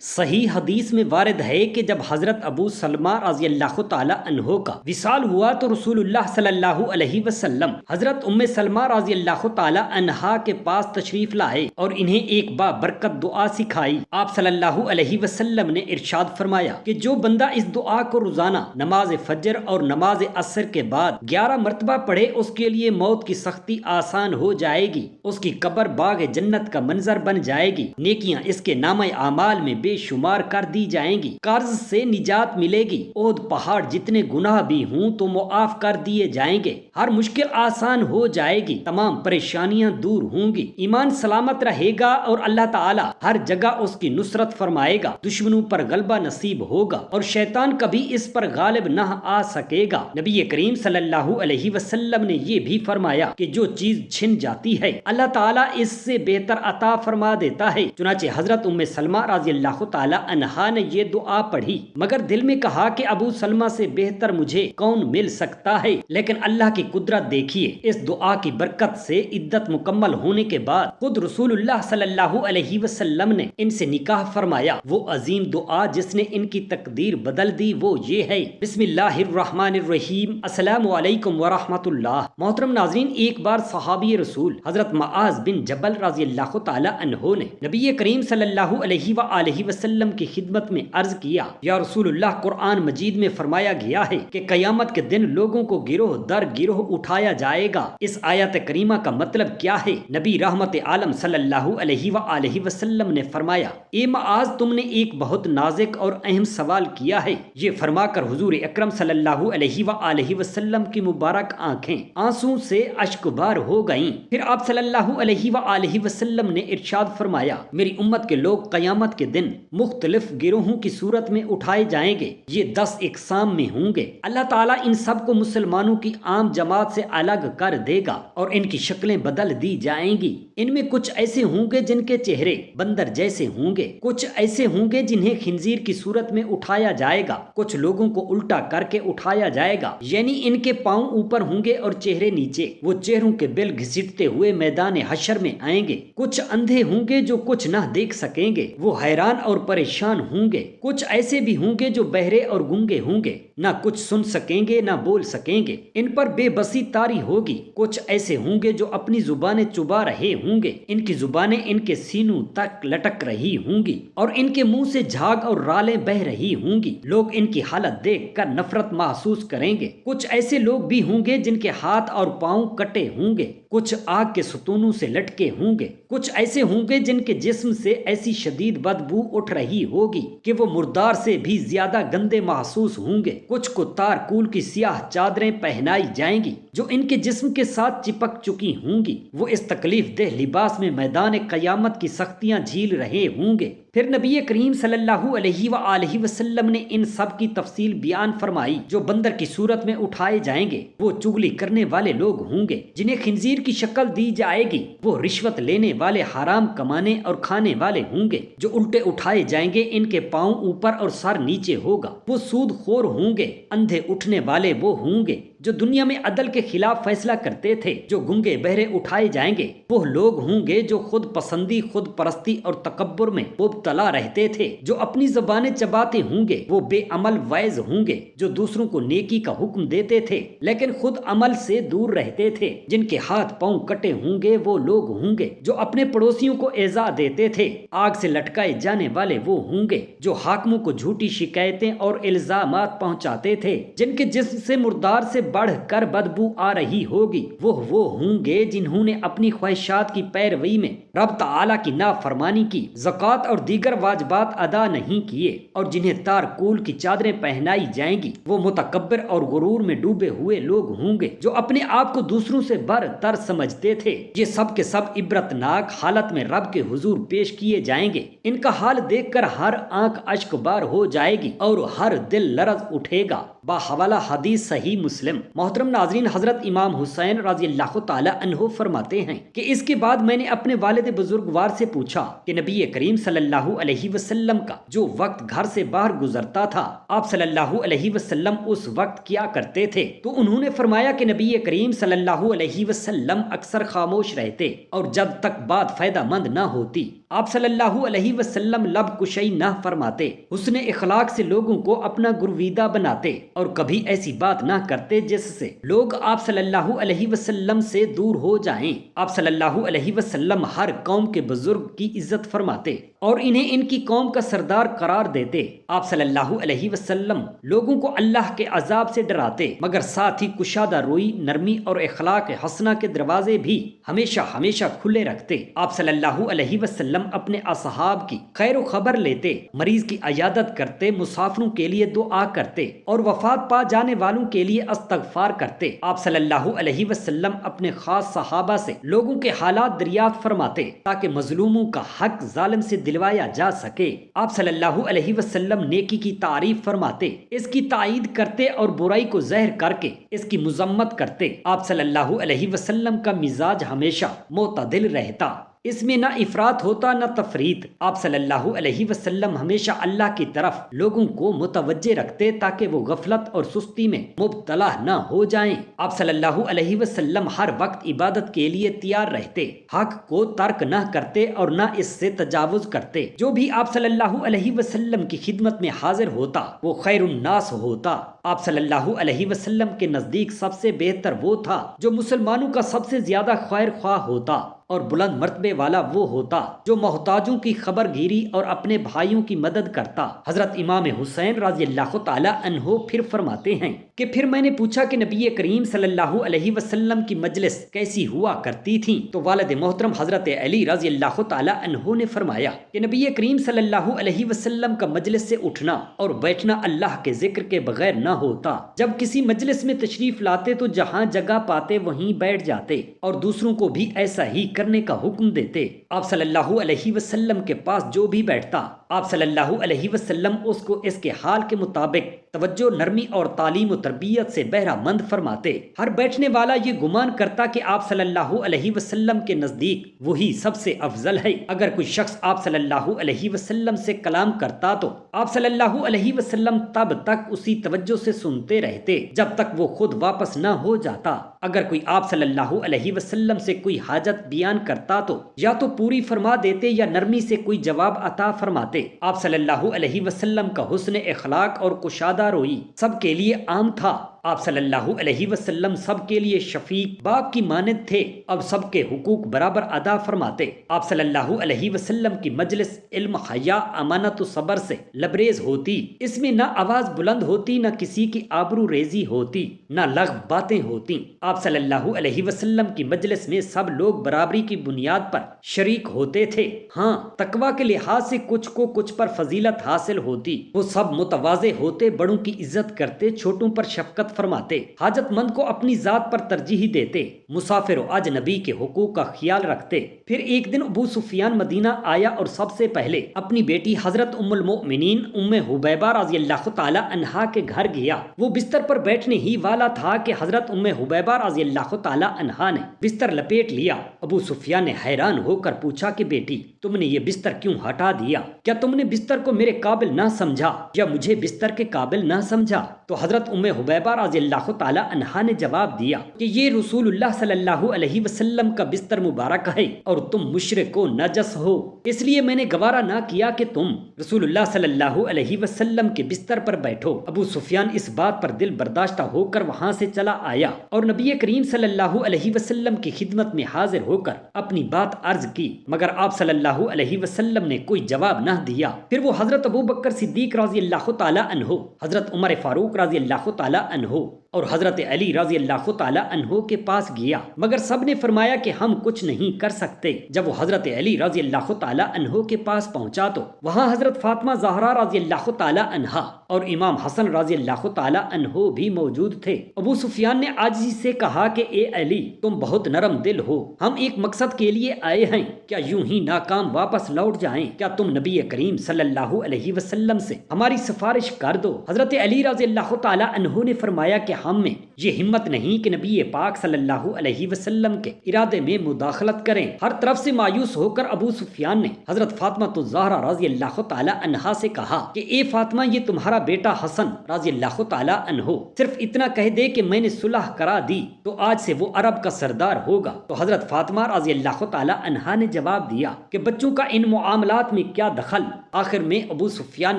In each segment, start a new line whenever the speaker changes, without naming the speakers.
صحیح حدیث میں وارد ہے کہ جب حضرت ابو سلمہ رضی اللہ تعالی عنہ کا وصال ہوا تو رسول اللہ صلی اللہ علیہ وسلم حضرت ام سلمہ رضی اللہ تعالی عنہا کے پاس تشریف لائے اور انہیں ایک بابرکت دعا سکھائی۔ آپ صلی اللہ علیہ وسلم نے ارشاد فرمایا کہ جو بندہ اس دعا کو روزانہ نماز فجر اور نماز عصر کے بعد 11 مرتبہ پڑھے اس کے لیے موت کی سختی آسان ہو جائے گی، اس کی قبر باغ جنت کا منظر بن جائے گی، نیکیاں اس کے نامہ اعمال میں بے شمار کر دی جائیں گی، قرض سے نجات ملے گی، احد پہاڑ جتنے گناہ بھی ہوں تو معاف کر دیے جائیں گے، ہر مشکل آسان ہو جائے گی، تمام پریشانیاں دور ہوں گی، ایمان سلامت رہے گا اور اللہ تعالی ہر جگہ اس کی نصرت فرمائے گا، دشمنوں پر غلبہ نصیب ہوگا اور شیطان کبھی اس پر غالب نہ آ سکے گا۔ نبی کریم صلی اللہ علیہ وسلم نے یہ بھی فرمایا کہ جو چیز چھن جاتی ہے اللہ تعالی اس سے بہتر عطا فرما دیتا ہے۔ چنانچہ حضرت ام سلمہ رضی اللہ تعالی عنہا نے یہ دعا پڑھی، مگر دل میں کہا کہ ابو سلمہ سے بہتر مجھے کون مل سکتا ہے، لیکن اللہ کی قدرت دیکھیے، اس دعا کی برکت سے عدت مکمل ہونے کے بعد خود رسول اللہ صلی اللہ علیہ وسلم نے ان سے نکاح فرمایا۔ وہ عظیم دعا جس نے ان کی تقدیر بدل دی وہ یہ ہے، بسم اللہ الرحمن الرحیم، السلام علیکم ورحمۃ اللہ۔ محترم ناظرین، ایک بار صحابی رسول حضرت معاذ بن جبل رضی اللہ تعالی عنہ نے نبی کریم صلی اللہ علیہ وآلہ وسلم کی خدمت میں عرض کیا، یا رسول اللہ، قرآن مجید میں فرمایا گیا ہے کہ قیامت کے دن لوگوں کو گروہ در گروہ اٹھایا جائے گا، اس آیت کریمہ کا مطلب کیا ہے؟ نبی رحمت عالم صلی اللہ علیہ وآلہ وسلم نے فرمایا، اے معاذ، تم نے ایک بہت نازک اور اہم سوال کیا ہے۔ یہ فرما کر حضور اکرم صلی اللہ علیہ وآلہ وسلم کی مبارک آنکھیں آنسوں سے اشکبار ہو گئیں۔ پھر آپ صلی اللہ علیہ وآلہ وسلم نے ارشاد فرمایا، میری امت کے لوگ قیامت کے دن مختلف گروہوں کی صورت میں اٹھائے جائیں گے، یہ 10 اقسام میں ہوں گے۔ اللہ تعالیٰ ان سب کو مسلمانوں کی عام جماعت سے الگ کر دے گا اور ان کی شکلیں بدل دی جائیں گی۔ ان میں کچھ ایسے ہوں گے جن کے چہرے بندر جیسے ہوں گے، کچھ ایسے ہوں گے جنہیں خنزیر کی صورت میں اٹھایا جائے گا، کچھ لوگوں کو الٹا کر کے اٹھایا جائے گا، یعنی ان کے پاؤں اوپر ہوں گے اور چہرے نیچے، وہ چہروں کے بل گھسیٹتے ہوئے میدان حشر میں آئیں گے۔ کچھ اندھے ہوں گے جو کچھ نہ دیکھ سکیں گے، وہ حیران اور پریشان ہوں گے۔ کچھ ایسے بھی ہوں گے جو بہرے اور گونگے ہوں گے، نہ کچھ سن سکیں گے نہ بول سکیں گے، ان پر بے بسی طاری ہوگی۔ کچھ ایسے ہوں گے جو اپنی زبانیں چبا رہے ہوں گے، ان کی زبانیں ان کے سینوں تک لٹک رہی ہوں گی اور ان کے منہ سے جھاگ اور رالیں بہ رہی ہوں گی، لوگ ان کی حالت دیکھ کر نفرت محسوس کریں گے۔ کچھ ایسے لوگ بھی ہوں گے جن کے ہاتھ اور پاؤں کٹے ہوں گے، کچھ آگ کے ستونوں سے لٹکے ہوں گے، کچھ ایسے ہوں گے جن کے جسم سے ایسی شدید بدبو اٹھ رہی ہوگی کہ وہ مردار سے بھی زیادہ گندے محسوس ہوں گے، کچھ کو تارکول کی سیاہ چادریں پہنائی جائیں گی جو ان کے جسم کے ساتھ چپک چکی ہوں گی، وہ اس تکلیف دہ لباس میں میدان قیامت کی سختیاں جھیل رہے ہوں گے۔ پھر نبی کریم صلی اللہ علیہ وآلہ وسلم نے ان سب کی تفصیل بیان فرمائی۔ جو بندر کی صورت میں اٹھائے جائیں گے وہ چگلی کرنے والے لوگ ہوں گے جنہیں خنزیر کی شکل دی جائے گی، وہ رشوت لینے والے، حرام کمانے اور کھانے والے ہوں گے۔ جو الٹے اٹھائے جائیں گے ان کے پاؤں اوپر اور سر نیچے ہوگا، وہ سود خور ہوں گے۔ اندھے اٹھنے والے وہ ہوں گے جو دنیا میں عدل کے خلاف فیصلہ کرتے تھے۔ جو گنگے بہرے اٹھائے جائیں گے وہ لوگ ہوں گے جو خود پسندی، خود پرستی اور تکبر میں مبتلا رہتے تھے۔ جو اپنی زبانیں چباتے ہوں گے وہ بے عمل وائز ہوں گے۔ جو دوسروں کو نیکی کا حکم دیتے تھے لیکن خود عمل سے دور رہتے تھے۔ جن کے ہاتھ پاؤں کٹے ہوں گے وہ لوگ ہوں گے جو اپنے پڑوسیوں کو ایذا دیتے تھے۔ آگ سے لٹکائے جانے والے وہ ہوں گے جو حاکموں کو جھوٹی شکایتیں اور الزامات پہنچاتے تھے۔ جن کے جسم سے مردار سے بڑھ کر بدبو آ رہی ہوگی، وہ ہوں گے جنہوں نے اپنی خواہشات کی پیروی میں رب تعالی کی نافرمانی کی، زکوٰۃ اور دیگر واجبات ادا نہیں کیے، اور جنہیں تارکول کی چادریں پہنائی جائیں گی، وہ متکبر اور غرور میں ڈوبے ہوئے لوگ ہوں گے جو اپنے آپ کو دوسروں سے برتر سمجھتے تھے۔ یہ سب کے سب عبرتناک حالت میں رب کے حضور پیش کیے جائیں گے۔ ان کا حال دیکھ کر ہر آنکھ اشکبار ہو جائے گی اور ہر دل لرز اٹھے گا۔ باحوالہ حدیث صحیح مسلم۔ محترم ناظرین، حضرت امام حسین رضی اللہ تعالی عنہ فرماتے ہیں کہ اس کے بعد میں نے اپنے والد بزرگوار سے پوچھا کہ نبی کریم صلی اللہ علیہ وسلم کا جو وقت گھر سے باہر گزرتا تھا آپ صلی اللہ علیہ وسلم اس وقت کیا کرتے تھے؟ تو انہوں نے فرمایا کہ نبی کریم صلی اللہ علیہ وسلم اکثر خاموش رہتے اور جب تک بات فائدہ مند نہ ہوتی آپ صلی اللہ علیہ وسلم لب کشائی نہ فرماتے، حسن اخلاق سے لوگوں کو اپنا گرویدہ بناتے اور کبھی ایسی بات نہ کرتے جس سے لوگ آپ صلی اللہ علیہ وسلم سے دور ہو جائیں۔ آپ صلی اللہ علیہ وسلم ہر قوم کے بزرگ کی عزت فرماتے اور انہیں ان کی قوم کا سردار قرار دیتے۔ آپ صلی اللہ علیہ وسلم لوگوں کو اللہ کے عذاب سے ڈراتے، مگر ساتھ ہی کشادہ روئی، نرمی اور اخلاق حسنہ کے دروازے بھی ہمیشہ ہمیشہ کھلے رکھتے۔ آپ صلی اللہ علیہ وسلم اپنے اصحاب کی خیر و خبر لیتے، مریض کی عیادت کرتے، مسافروں کے لیے دعا کرتے اور وفات پا جانے والوں کے لیے استغفار کرتے۔ آپ صلی اللہ علیہ وسلم اپنے خاص صحابہ سے لوگوں کے حالات دریافت فرماتے تاکہ مظلوموں کا حق ظالم سے دلوایا جا سکے۔ آپ صلی اللہ علیہ وسلم نیکی کی تعریف فرماتے، اس کی تائید کرتے اور برائی کو زہر کر کے اس کی مذمت کرتے۔ آپ صلی اللہ علیہ وسلم کا مزاج ہمیشہ معتدل رہتا، اس میں نہ افراط ہوتا نہ تفریط۔ آپ صلی اللہ علیہ وسلم ہمیشہ اللہ کی طرف لوگوں کو متوجہ رکھتے تاکہ وہ غفلت اور سستی میں مبتلا نہ ہو جائیں۔ آپ صلی اللہ علیہ وسلم ہر وقت عبادت کے لیے تیار رہتے، حق کو ترک نہ کرتے اور نہ اس سے تجاوز کرتے۔ جو بھی آپ صلی اللہ علیہ وسلم کی خدمت میں حاضر ہوتا وہ خیر الناس ہوتا۔ آپ صلی اللہ علیہ وسلم کے نزدیک سب سے بہتر وہ تھا جو مسلمانوں کا سب سے زیادہ خیر خواہ ہوتا اور بلند مرتبے والا وہ ہوتا جو محتاجوں کی خبر گیری اور اپنے بھائیوں کی مدد کرتا۔ حضرت امام حسین رضی اللہ تعالی عنہ پھر فرماتے ہیں کہ پھر میں نے پوچھا کہ نبی کریم صلی اللہ علیہ وسلم کی مجلس کیسی ہوا کرتی تھی؟ تو والد محترم حضرت علی رضی اللہ تعالی عنہ نے فرمایا کہ نبی کریم صلی اللہ علیہ وسلم کا مجلس سے اٹھنا اور بیٹھنا اللہ کے ذکر کے بغیر نہ ہوتا۔ جب کسی مجلس میں تشریف لاتے تو جہاں جگہ پاتے وہیں بیٹھ جاتے اور دوسروں کو بھی ایسا ہی کرنے کا حکم دیتے۔ آپ صلی اللہ علیہ وسلم کے پاس جو بھی بیٹھتا آپ صلی اللہ علیہ وسلم اس کو اس کے حال کے مطابق توجہ، نرمی اور تعلیم و تربیت سے بہرہ مند فرماتے۔ ہر بیٹھنے والا یہ گمان کرتا کہ آپ صلی اللہ علیہ وسلم کے نزدیک وہی سب سے افضل ہے۔ اگر کوئی شخص آپ صلی اللہ علیہ وسلم سے کلام کرتا تو آپ صلی اللہ علیہ وسلم تب تک اسی توجہ سے سنتے رہتے جب تک وہ خود واپس نہ ہو جاتا۔ اگر کوئی آپ صلی اللہ علیہ وسلم سے کوئی حاجت بیان کرتا تو یا تو پوری فرما دیتے یا نرمی سے کوئی جواب عطا فرماتے۔ آپ صلی اللہ علیہ وسلم کا حسن اخلاق اور کشادہ روئی سب کے لیے عام تھا۔ آپ صلی اللہ علیہ وسلم سب کے لیے شفیق باپ کی مانند تھے، اب سب کے حقوق برابر ادا فرماتے۔ آپ صلی اللہ علیہ وسلم کی مجلس علم، حیا، امانت و صبر سے لبریز ہوتی، اس میں نہ آواز بلند ہوتی، نہ کسی کی آبرو ریزی ہوتی، نہ لغو باتیں ہوتی۔ آپ صلی اللہ علیہ وسلم کی مجلس میں سب لوگ برابری کی بنیاد پر شریک ہوتے تھے۔ ہاں، تقوی کے لحاظ سے کچھ کو کچھ پر فضیلت حاصل ہوتی۔ وہ سب متواضع ہوتے، بڑوں کی عزت کرتے، چھوٹوں پر شفقت فرماتے، حاجت مند کو اپنی ذات پر ترجیح دیتے، مسافر و اجنبی کے حقوق کا خیال رکھتے۔ پھر ایک دن ابو سفیان مدینہ آیا اور سب سے پہلے اپنی بیٹی حضرت ام المؤمنین ام حبیبہ رضی اللہ تعالی عنہا کے گھر گیا۔ وہ بستر پر بیٹھنے ہی والا تھا کہ حضرت ام حبیبہ رضی اللہ تعالی عنہا نے بستر لپیٹ لیا۔ ابو سفیان نے حیران ہو کر پوچھا کہ بیٹی، تم نے یہ بستر کیوں ہٹا دیا؟ کیا تم نے بستر کو میرے قابل نہ سمجھا یا مجھے بستر کے قابل نہ سمجھا؟ تو حضرت ام حبیبہ رضی اللہ تعالی عنہا نے جواب دیا کہ یہ رسول اللہ صلی اللہ علیہ وسلم کا بستر مبارک ہے اور تم مشرک و نجس ہو، اس لیے میں نے گوارا نہ کیا کہ تم رسول اللہ صلی اللہ علیہ وسلم کے بستر پر بیٹھو۔ ابو سفیان اس بات پر دل برداشتہ ہو کر وہاں سے چلا آیا اور نبی کریم صلی اللہ علیہ وسلم کی خدمت میں حاضر ہو کر اپنی بات عرض کی، مگر آپ صلی اللہ علیہ وسلم نے کوئی جواب نہ دیا۔ پھر وہ حضرت ابو بکر صدیق رضی اللہ تعالی عنہ، حضرت عمر فاروق رضی اللہ تعالی عنہ اور حضرت علی رضی اللہ تعالی عنہ کے پاس گیا، مگر سب نے فرمایا کہ ہم کچھ نہیں کر سکتے۔ جب وہ حضرت علی رضی اللہ تعالی عنہ کے پاس پہنچا تو وہاں حضرت فاطمہ زہرا رضی اللہ تعالی عنہا اور امام حسن رضی اللہ تعالی عنہ بھی موجود تھے۔ ابو سفیان نے عاجزی سے کہا کہ اے علی، تم بہت نرم دل ہو، ہم ایک مقصد کے لیے آئے ہیں، کیا یوں ہی ناکام واپس لوٹ جائیں؟ کیا تم نبی کریم صلی اللہ علیہ وسلم سے ہماری سفارش کر دو۔ حضرت علی رضی اللہ تعالی عنہ نے فرمایا کہ ہم میں یہ ہمت نہیں کہ نبی پاک صلی اللہ علیہ وسلم کے ارادے میں مداخلت کریں۔ ہر طرف سے مایوس ہو کر ابو سفیان نے حضرت فاطمہ الزہرا رضی اللہ تعالی عنہا سے کہا کہ اے فاطمہ، یہ تمہارا بیٹا حسن رضی اللہ تعالی عنہ صرف اتنا کہہ دے کہ میں نے صلح کرا دی تو آج سے وہ عرب کا سردار ہوگا۔ تو حضرت فاطمہ رضی اللہ تعالی عنہا نے جواب دیا کہ بچوں کا ان معاملات میں کیا دخل۔ آخر میں ابو سفیان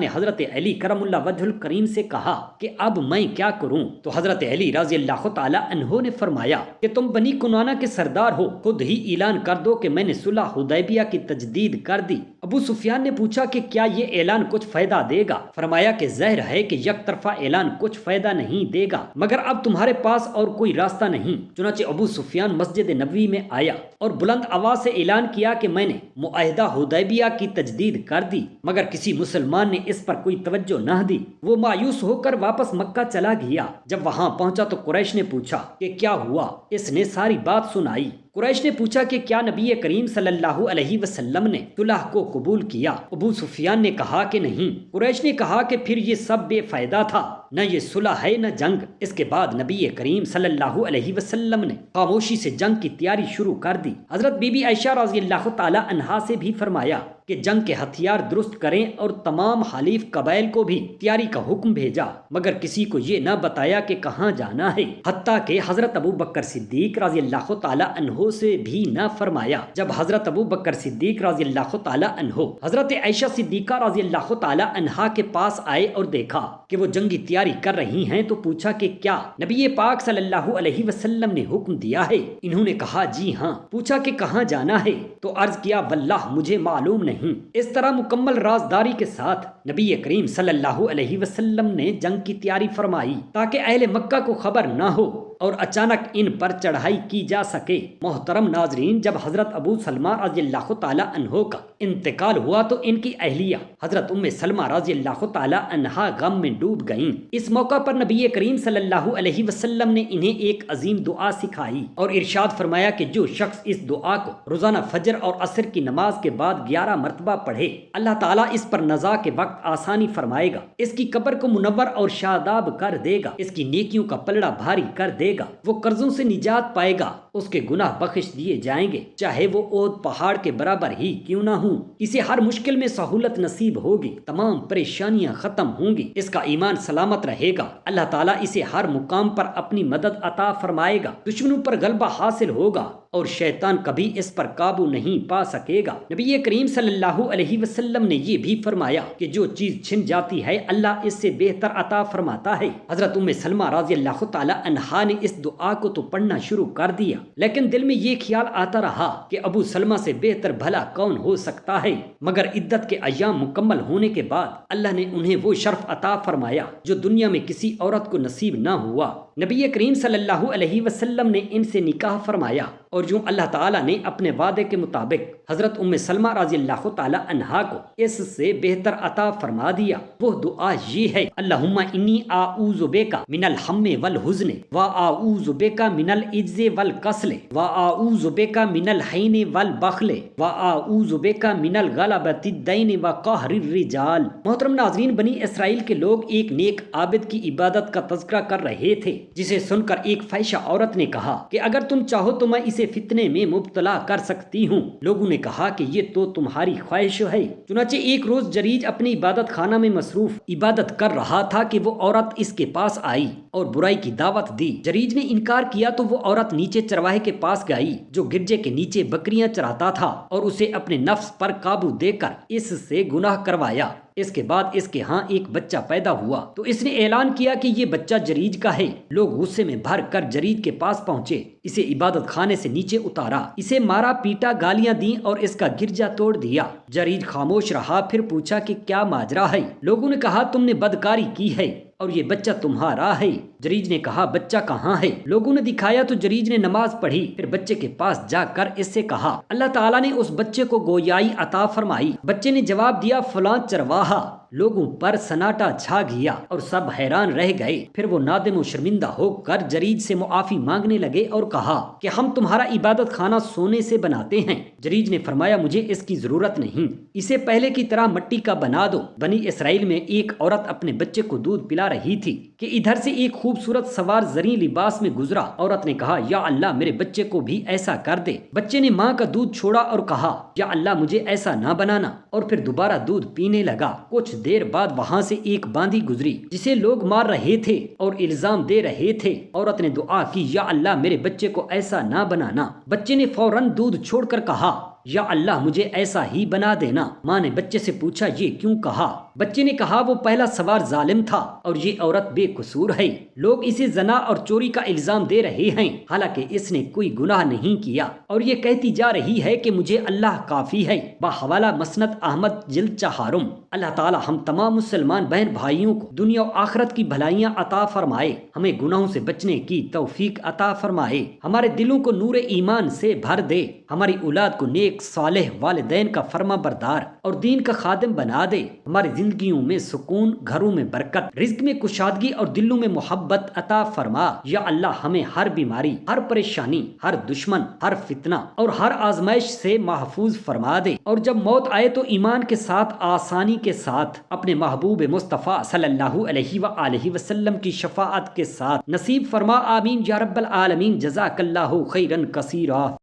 نے حضرت علی کرم اللہ وجہ الکریم سے کہا کہ اب میں کیا کروں؟ تو حضرت علی رضی اللہ تعالی عنہ نے فرمایا کہ تم بنی کنانہ کے سردار ہو، خود ہی اعلان کر دو کہ میں نے صلح حدیبیہ کی تجدید کر دی۔ ابو سفیان نے پوچھا کہ کیا یہ اعلان کچھ فائدہ دے گا؟ فرمایا کہ ظاہر ہے کہ یک طرفہ اعلان کچھ فائدہ نہیں دے گا، مگر اب تمہارے پاس اور کوئی راستہ نہیں۔ چنانچہ ابو سفیان مسجد نبوی میں آیا اور بلند آواز سے اعلان کیا کہ میں نے معاہدہ حدیبیہ کی تجدید کر دی، مگر کسی مسلمان نے اس پر کوئی توجہ نہ دی۔ وہ مایوس ہو کر واپس مکہ چلا گیا۔ جب وہاں پہنچا تو قریش نے پوچھا کہ کیا ہوا؟ اس نے ساری بات سنائی۔ قریش نے پوچھا کہ کیا نبی کریم صلی اللہ علیہ وسلم نے صلح کو قبول کیا؟ ابو سفیان نے کہا کہ نہیں۔ قریش نے کہا کہ پھر یہ سب بے فائدہ تھا، نہ یہ صلح ہے نہ جنگ۔ اس کے بعد نبی کریم صلی اللہ علیہ وسلم نے خاموشی سے جنگ کی تیاری شروع کر دی۔ حضرت بی بی عائشہ رضی اللہ تعالی عنہا سے بھی فرمایا کہ جنگ کے ہتھیار درست کریں اور تمام حلیف قبائل کو بھی تیاری کا حکم بھیجا، مگر کسی کو یہ نہ بتایا کہ کہاں جانا ہے، حتیٰ کہ حضرت ابو بکر صدیق رضی اللہ تعالی عنہ سے بھی نہ فرمایا۔ جب حضرت ابو بکر صدیق رضی اللہ تعالی عنہ حضرت عائشہ صدیقہ رضی اللہ تعالی عنہا کے پاس آئے اور دیکھا کہ وہ جنگی تیاری کر رہی ہیں تو پوچھا کہ کیا نبی پاک صلی اللہ علیہ وسلم نے حکم دیا ہے؟ انہوں نے کہا جی ہاں۔ پوچھا کہ کہاں جانا ہے؟ تو عرض کیا واللہ مجھے معلوم نہیں۔ اس طرح مکمل رازداری کے ساتھ نبی کریم صلی اللہ علیہ وسلم نے جنگ کی تیاری فرمائی تاکہ اہل مکہ کو خبر نہ ہو اور اچانک ان پر چڑھائی کی جا سکے۔ محترم ناظرین، جب حضرت ابو سلمہ رضی اللہ تعالی عنہ کا انتقال ہوا تو ان کی اہلیہ حضرت ام سلمہ رضی اللہ تعالی عنہا غم میں ڈوب گئیں۔ اس موقع پر نبی کریم صلی اللہ علیہ وسلم نے انہیں ایک عظیم دعا سکھائی اور ارشاد فرمایا کہ جو شخص اس دعا کو روزانہ فجر اور عصر کی نماز کے بعد 11 مرتبہ پڑھے، اللہ تعالیٰ اس پر نزا کے وقت آسانی فرمائے گا، اس کی قبر کو منور اور شاداب کر دے گا، اس کی نیکیوں کا پلڑا بھاری کر دے گا، وہ قرضوں سے نجات پائے گا، اس کے گناہ بخش دیے جائیں گے، چاہے وہ احد پہاڑ کے برابر ہی کیوں نہ ہوں، اسے ہر مشکل میں سہولت نصیب ہوگی، تمام پریشانیاں ختم ہوں گی، اس کا ایمان سلامت رہے گا، اللہ تعالیٰ اسے ہر مقام پر اپنی مدد عطا فرمائے گا، دشمنوں پر غلبہ حاصل ہوگا اور شیطان کبھی اس پر قابو نہیں پا سکے گا۔ نبی کریم صلی اللہ علیہ وسلم نے یہ بھی فرمایا کہ جو چیز چھن جاتی ہے اللہ اس سے بہتر عطا فرماتا ہے۔ حضرت ام سلمہ رضی اللہ تعالی عنہا نے اس دعا کو تو پڑھنا شروع کر دیا، لیکن دل میں یہ خیال آتا رہا کہ ابو سلمہ سے بہتر بھلا کون ہو سکتا ہے، مگر عدت کے ایام مکمل ہونے کے بعد اللہ نے انہیں وہ شرف عطا فرمایا جو دنیا میں کسی عورت کو نصیب نہ ہوا۔ نبی کریم صلی اللہ علیہ وسلم نے ان سے نکاح فرمایا اور جو اللہ تعالیٰ نے اپنے وعدے کے مطابق حضرت ام سلمہ رضی اللہ تعالی عنہا کو اس سے بہتر عطا فرما دیا، وہ دعا یہ ہے: اللہم انی اعوذ بک من الہم والحزن واعوذ بک من العجز والکسل واعوذ بک من الحین والبخل واعوذ بک من الغلبۃ الدین وقہر الرجال۔ محترم ناظرین، بنی اسرائیل کے لوگ ایک نیک عابد کی عبادت کا تذکرہ کر رہے تھے، جسے سن کر ایک فاحشہ عورت نے کہا کہ اگر تم چاہو تو میں اسے فتنے میں مبتلا کر سکتی ہوں۔ لوگوں نے کہا کہ یہ تو تمہاری خواہش ہے۔ چنانچہ ایک روز جریج اپنی عبادت خانہ میں مصروف عبادت کر رہا تھا کہ وہ عورت اس کے پاس آئی اور برائی کی دعوت دی۔ جریج نے انکار کیا تو وہ عورت نیچے چرواہے کے پاس گئی جو گرجے کے نیچے بکریاں چراتا تھا اور اسے اپنے نفس پر قابو دے کر اس سے گناہ کروایا۔ اس کے بعد اس کے ہاں ایک بچہ پیدا ہوا تو اس نے اعلان کیا کہ یہ بچہ جریج کا ہے۔ لوگ غصے میں بھر کر جریج کے پاس پہنچے، اسے عبادت خانے سے نیچے اتارا، اسے مارا پیٹا، گالیاں دیں اور اس کا گرجا توڑ دیا۔ جریج خاموش رہا، پھر پوچھا کہ کیا ماجرا ہے؟ لوگوں نے کہا تم نے بدکاری کی ہے اور یہ بچہ تمہارا ہے۔ جریج نے کہا بچہ کہاں ہے؟ لوگوں نے دکھایا تو جریج نے نماز پڑھی، پھر بچے کے پاس جا کر اس سے کہا اللہ تعالیٰ نے اس بچے کو گویائی عطا فرمائی۔ بچے نے جواب دیا فلاں چرواہا۔ لوگوں پر سناٹا چھا گیا اور سب حیران رہ گئے۔ پھر وہ نادم و شرمندہ ہو کر جریج سے معافی مانگنے لگے اور کہا کہ ہم تمہارا عبادت خانہ سونے سے بناتے ہیں۔ جریج نے فرمایا مجھے اس کی ضرورت نہیں، اسے پہلے کی طرح مٹی کا بنا دو۔ بنی اسرائیل میں ایک عورت اپنے بچے کو دودھ پلا رہی تھی کہ ادھر سے ایک خوبصورت سوار زرعی لباس میں گزرا۔ عورت نے کہا یا اللہ میرے بچے کو بھی ایسا کر دے۔ بچے نے ماں کا دودھ چھوڑا اور کہا یا اللہ مجھے ایسا نہ بنانا، اور پھر دوبارہ دودھ پینے لگا۔ کچھ دیر بعد وہاں سے ایک باندی گزری جسے لوگ مار رہے تھے اور الزام دے رہے تھے۔ عورت نے دعا کی یا اللہ میرے بچے کو ایسا نہ بنانا۔ بچے نے فوراً دودھ چھوڑ کر کہا یا اللہ مجھے ایسا ہی بنا دینا۔ ماں نے بچے سے پوچھا یہ کیوں کہا؟ بچے نے کہا وہ پہلا سوار ظالم تھا اور یہ عورت بے قصور ہے، لوگ اسے زنا اور چوری کا الزام دے رہے ہیں حالانکہ اس نے کوئی گناہ نہیں کیا، اور یہ کہتی جا رہی ہے کہ مجھے اللہ کافی ہے۔ بحوالہ مسند احمد جلد 4۔ اللہ تعالی ہم تمام مسلمان بہن بھائیوں کو دنیا و آخرت کی بھلائیاں عطا فرمائے، ہمیں گناہوں سے بچنے کی توفیق عطا فرمائے، ہمارے دلوں کو نور ایمان سے بھر دے، ہماری اولاد کو نیک صالح والدین کا فرما بردار اور دین کا خادم بنا دے، ہماری زندگیوں میں سکون، گھروں میں برکت، رزق میں کشادگی اور دلوں میں محبت عطا فرما۔ یا اللہ ہمیں ہر بیماری، ہر پریشانی، ہر دشمن، ہر فتنہ اور ہر آزمائش سے محفوظ فرما دے، اور جب موت آئے تو ایمان کے ساتھ، آسانی کے ساتھ، اپنے محبوب مصطفیٰ صلی اللہ علیہ وآلہ وسلم کی شفاعت کے ساتھ نصیب فرما۔ آمین یا رب العالمین۔ جزاک اللہ خیرا کثیرا۔